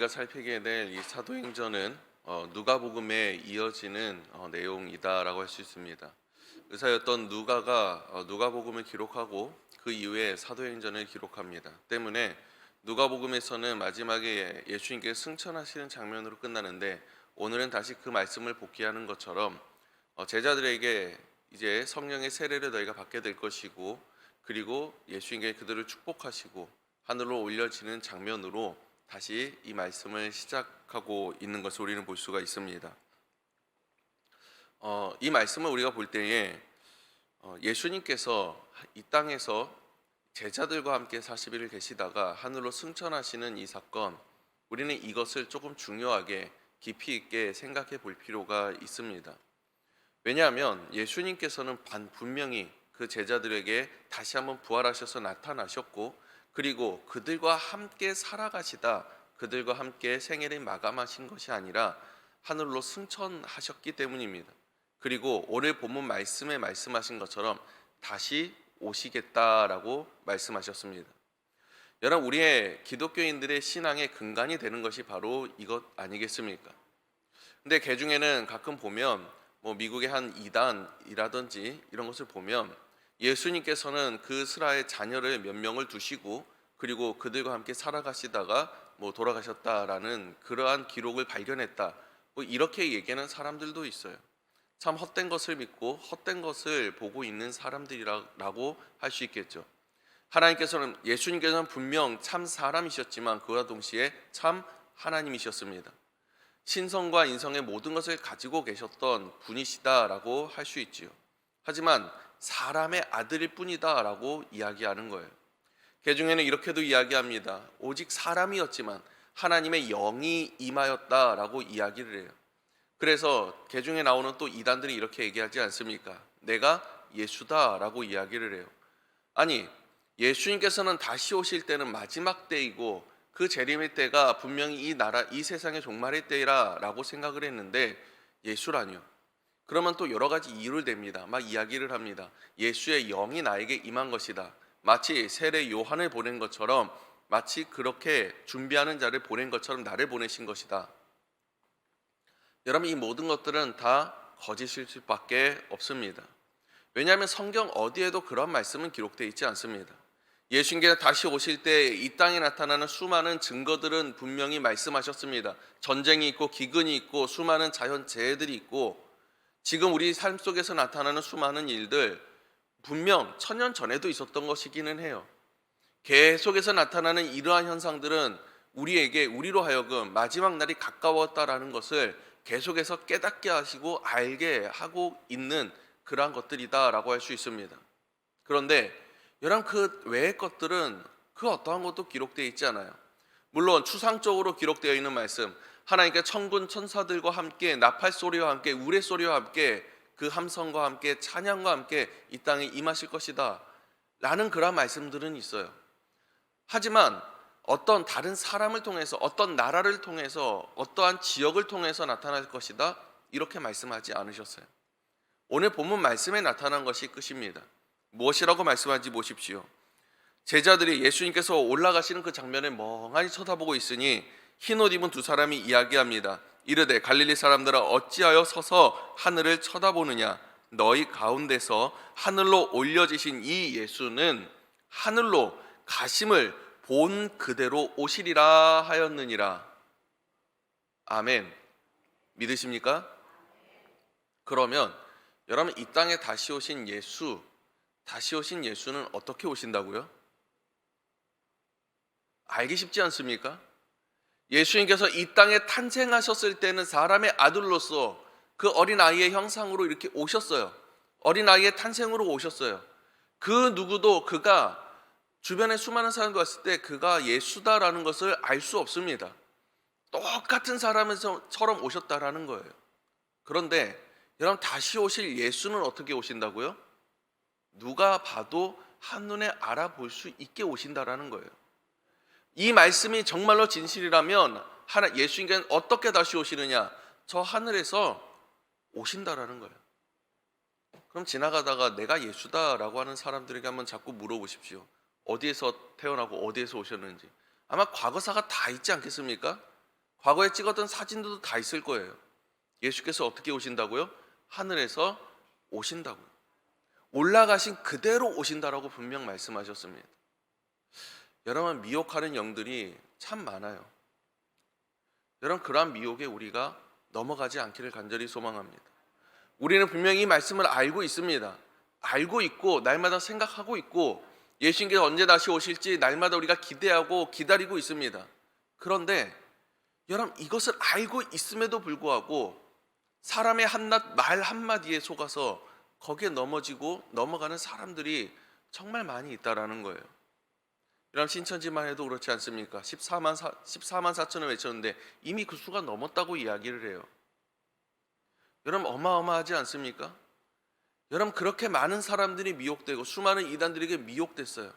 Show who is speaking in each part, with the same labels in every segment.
Speaker 1: 우리가 살피게 될 이 사도행전은 누가복음에 이어지는 내용이다라고 할 수 있습니다. 의사였던 누가가 누가복음을 기록하고 그 이후에 사도행전을 기록합니다. 때문에 누가복음에서는 마지막에 예수님께 승천하시는 장면으로 끝나는데, 오늘은 다시 그 말씀을 복기하는 것처럼 제자들에게 이제 성령의 세례를 너희가 받게 될 것이고, 그리고 예수님께 그들을 축복하시고 하늘로 올려지는 장면으로 다시 이 말씀을 시작하고 있는 것을 우리는 볼 수가 있습니다. 이 말씀을 우리가 볼 때에 예수님께서 이 땅에서 제자들과 함께 40일을 계시다가 하늘로 승천하시는 이 사건, 우리는 이것을 조금 중요하게 깊이 있게 생각해 볼 필요가 있습니다. 왜냐하면 예수님께서는 분명히 그 제자들에게 다시 한번 부활하셔서 나타나셨고, 그리고 그들과 함께 살아가시다 그들과 함께 생애를 마감하신 것이 아니라 하늘로 승천하셨기 때문입니다. 그리고 오늘 본문 말씀에 말씀하신 것처럼 다시 오시겠다라고 말씀하셨습니다. 여러분, 우리의 기독교인들의 신앙의 근간이 되는 것이 바로 이것 아니겠습니까? 근데 그 중에는 가끔 보면 미국의 한 이단이라든지 이런 것을 보면 예수님께서는 그 스라의 자녀를 몇 명을 두시고, 그리고 그들과 함께 살아가시다가 돌아가셨다라는 그러한 기록을 발견했다, 이렇게 얘기하는 사람들도 있어요. 참 헛된 것을 믿고 헛된 것을 보고 있는 사람들이라고 할 수 있겠죠. 예수님께서는 분명 참 사람이셨지만 그와 동시에 참 하나님이셨습니다. 신성과 인성의 모든 것을 가지고 계셨던 분이시다라고 할 수 있지요. 하지만 사람의 아들일 뿐이다라고 이야기하는 거예요. 그 중에는 이렇게도 이야기합니다. 오직 사람이었지만 하나님의 영이 임하였다라고 이야기를 해요. 그래서 그 중에 나오는 또 이단들이 이렇게 얘기하지 않습니까? 내가 예수다라고 이야기를 해요. 아니, 예수님께서는 다시 오실 때는 마지막 때이고 그 재림의 때가 분명히 이 세상의 종말의 때라고 생각을 했는데 예수라니요. 그러면 또 여러 가지 이유를 댑니다. 막 이야기를 합니다. 예수의 영이 나에게 임한 것이다. 마치 세례 요한을 보낸 것처럼, 마치 그렇게 준비하는 자를 보낸 것처럼 나를 보내신 것이다. 여러분, 이 모든 것들은 다 거짓일 수밖에 없습니다. 왜냐하면 성경 어디에도 그런 말씀은 기록되어 있지 않습니다. 예수님께서 다시 오실 때 이 땅에 나타나는 수많은 증거들은 분명히 말씀하셨습니다. 전쟁이 있고 기근이 있고 수많은 자연재해들이 있고, 지금 우리 삶 속에서 나타나는 수많은 일들 분명 천년 전에도 있었던 것이기는 해요. 계속해서 나타나는 이러한 현상들은 우리로 하여금 마지막 날이 가까웠다라는 것을 계속해서 깨닫게 하시고 알게 하고 있는 그러한 것들이다라고 할 수 있습니다. 그런데 여러분, 그 외의 것들은 그 어떠한 것도 기록되어 있지 않아요. 물론 추상적으로 기록되어 있는 말씀, 하나님께서 천군 천사들과 함께 나팔 소리와 함께 우레 소리와 함께 그 함성과 함께 찬양과 함께 이 땅에 임하실 것이다 라는 그런 말씀들은 있어요. 하지만 어떤 다른 사람을 통해서, 어떤 나라를 통해서, 어떠한 지역을 통해서 나타날 것이다 이렇게 말씀하지 않으셨어요. 오늘 본문 말씀에 나타난 것이 끝입니다. 무엇이라고 말씀하는지 보십시오. 제자들이 예수님께서 올라가시는 그 장면을 멍하니 쳐다보고 있으니 흰옷 입은 두 사람이 이야기합니다. 이르되 갈릴리 사람들아, 어찌하여 서서 하늘을 쳐다보느냐? 너희 가운데서 하늘로 올려지신 이 예수는 하늘로 가심을 본 그대로 오시리라 하였느니라. 아멘. 믿으십니까? 그러면 여러분, 이 땅에 다시 오신 예수는 어떻게 오신다고요? 알기 쉽지 않습니까? 예수님께서 이 땅에 탄생하셨을 때는 사람의 아들로서 그 어린아이의 형상으로 이렇게 오셨어요. 어린아이의 탄생으로 오셨어요. 그 누구도 그가 주변에 수많은 사람들 왔을 때 그가 예수다라는 것을 알 수 없습니다. 똑같은 사람처럼 오셨다라는 거예요. 그런데 여러분, 다시 오실 예수는 어떻게 오신다고요? 누가 봐도 한눈에 알아볼 수 있게 오신다라는 거예요. 이 말씀이 정말로 진실이라면 예수님께서는 어떻게 다시 오시느냐? 저 하늘에서 오신다라는 거예요. 그럼 지나가다가 내가 예수다라고 하는 사람들에게 한번 자꾸 물어보십시오. 어디에서 태어나고 어디에서 오셨는지. 아마 과거사가 다 있지 않겠습니까? 과거에 찍었던 사진들도 다 있을 거예요. 예수께서 어떻게 오신다고요? 하늘에서 오신다고요. 올라가신 그대로 오신다라고 분명 말씀하셨습니다. 여러분, 미혹하는 영들이 참 많아요. 여러분, 그러한 미혹에 우리가 넘어가지 않기를 간절히 소망합니다. 우리는 분명히 이 말씀을 알고 있습니다. 알고 있고 날마다 생각하고 있고 예수님께서 언제 다시 오실지 날마다 우리가 기대하고 기다리고 있습니다. 그런데 여러분, 이것을 알고 있음에도 불구하고 사람의 말 한마디에 속아서 거기에 넘어지고 넘어가는 사람들이 정말 많이 있다라는 거예요. 여러분, 신천지만 해도 그렇지 않습니까? 14만 4천을 외쳤는데 이미 그 수가 넘었다고 이야기를 해요. 여러분, 어마어마하지 않습니까? 여러분, 그렇게 많은 사람들이 미혹되고 수많은 이단들에게 미혹됐어요.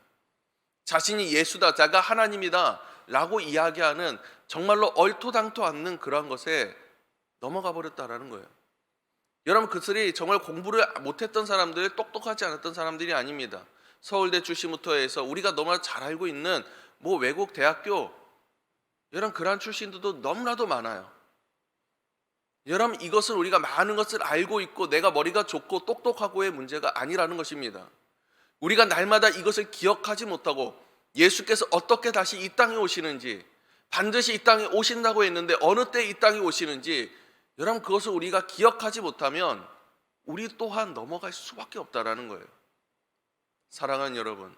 Speaker 1: 자신이 예수다, 자가 하나님이다 라고 이야기하는 정말로 얼토당토 않는 그러한 것에 넘어가 버렸다라는 거예요. 여러분, 그들이 정말 공부를 못했던 사람들, 똑똑하지 않았던 사람들이 아닙니다. 서울대 출신부터 해서 우리가 너무나 잘 알고 있는 외국 대학교, 여러분, 그러한 출신들도 너무나도 많아요. 여러분, 이것은 우리가 많은 것을 알고 있고 내가 머리가 좋고 똑똑하고의 문제가 아니라는 것입니다. 우리가 날마다 이것을 기억하지 못하고 예수께서 어떻게 다시 이 땅에 오시는지, 반드시 이 땅에 오신다고 했는데 어느 때 이 땅에 오시는지, 여러분, 그것을 우리가 기억하지 못하면 우리 또한 넘어갈 수밖에 없다라는 거예요. 사랑하는 여러분,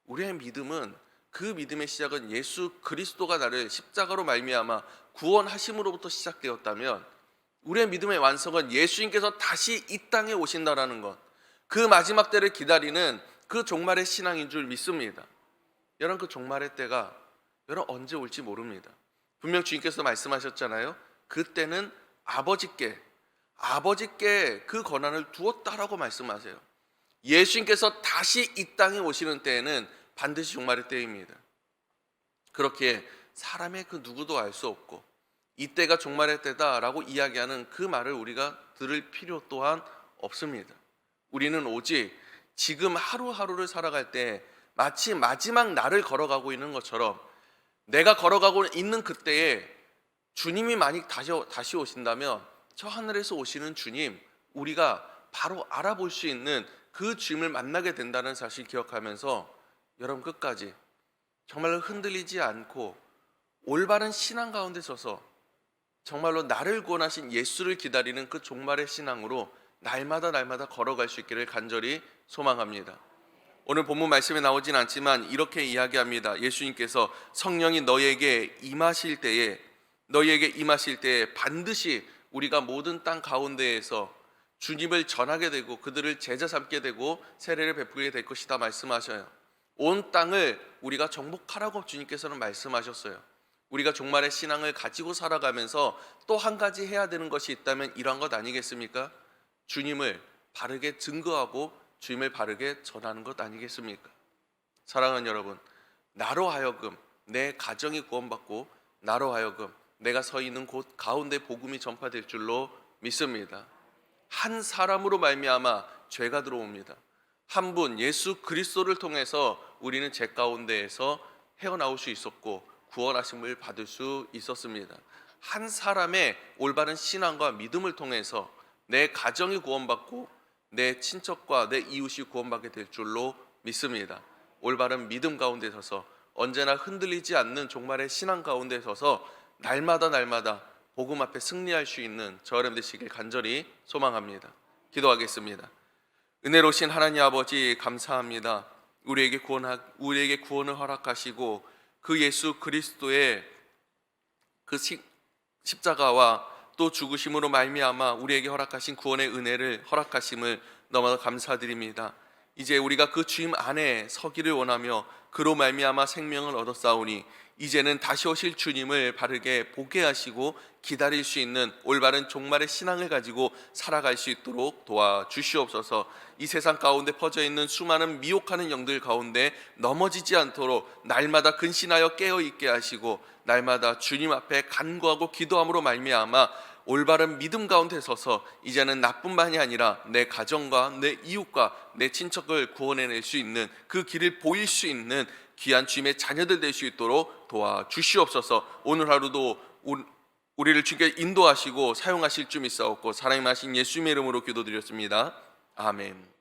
Speaker 1: 우리의 믿음은, 그 믿음의 시작은 예수 그리스도가 나를 십자가로 말미암아 구원하심으로부터 시작되었다면 우리의 믿음의 완성은 예수님께서 다시 이 땅에 오신다라는 것, 그 마지막 때를 기다리는 그 종말의 신앙인 줄 믿습니다. 여러분, 그 종말의 때가 여러분 언제 올지 모릅니다. 분명 주님께서 말씀하셨잖아요. 그때는 아버지께 그 권한을 두었다라고 말씀하세요. 예수님께서 다시 이 땅에 오시는 때에는 반드시 종말의 때입니다. 그렇게 사람의 그 누구도 알 수 없고 이때가 종말의 때다라고 이야기하는 그 말을 우리가 들을 필요 또한 없습니다. 우리는 오직 지금 하루하루를 살아갈 때 마치 마지막 날을 걸어가고 있는 것처럼 내가 걸어가고 있는 그때에 주님이 만약 다시 오신다면 저 하늘에서 오시는 주님, 우리가 바로 알아볼 수 있는 그 주님을 만나게 된다는 사실 기억하면서 여러분, 끝까지 정말로 흔들리지 않고 올바른 신앙 가운데 서서 정말로 나를 구원하신 예수를 기다리는 그 종말의 신앙으로 날마다 걸어갈 수 있기를 간절히 소망합니다. 오늘 본문 말씀에 나오진 않지만 이렇게 이야기합니다. 예수님께서 성령이 너희에게 임하실 때에 반드시 우리가 모든 땅 가운데에서 주님을 전하게 되고 그들을 제자 삼게 되고 세례를 베풀게 될 것이다 말씀하셔요. 온 땅을 우리가 정복하라고 주님께서는 말씀하셨어요. 우리가 종말의 신앙을 가지고 살아가면서 또 한 가지 해야 되는 것이 있다면 이러한 것 아니겠습니까? 주님을 바르게 증거하고 주님을 바르게 전하는 것 아니겠습니까? 사랑하는 여러분, 나로 하여금 내 가정이 구원받고 나로 하여금 내가 서 있는 곳 가운데 복음이 전파될 줄로 믿습니다. 한 사람으로 말미암아 죄가 들어옵니다. 한 분 예수 그리스도를 통해서 우리는 죄 가운데에서 헤어나올 수 있었고 구원하심을 받을 수 있었습니다. 한 사람의 올바른 신앙과 믿음을 통해서 내 가정이 구원받고 내 친척과 내 이웃이 구원받게 될 줄로 믿습니다. 올바른 믿음 가운데 서서 언제나 흔들리지 않는 종말의 신앙 가운데 서서 날마다 복음 앞에 승리할 수 있는 저 여러분 되시길 간절히 소망합니다. 기도하겠습니다. 은혜로우신 하나님 아버지, 감사합니다. 우리에게 구원을 허락하시고 그 예수 그리스도의 그 십자가와 또 죽으심으로 말미암아 우리에게 허락하신 구원의 은혜를 허락하심을 너무나 감사드립니다. 이제 우리가 그 주님 안에 서기를 원하며 그로 말미암아 생명을 얻었사오니 이제는 다시 오실 주님을 바르게 보게 하시고 기다릴 수 있는 올바른 종말의 신앙을 가지고 살아갈 수 있도록 도와주시옵소서. 이 세상 가운데 퍼져 있는 수많은 미혹하는 영들 가운데 넘어지지 않도록 날마다 근신하여 깨어있게 하시고 날마다 주님 앞에 간구하고 기도함으로 말미암아 올바른 믿음 가운데 서서 이제는 나뿐만이 아니라 내 가정과 내 이웃과 내 친척을 구원해낼 수 있는 그 길을 보일 수 있는 귀한 주님의 자녀들 될 수 있도록 도와주시옵소서. 오늘 하루도 우리를 주께 인도하시고 사용하실 줄 믿사옵고 사랑의 마신 예수님의 이름으로 기도드렸습니다. 아멘.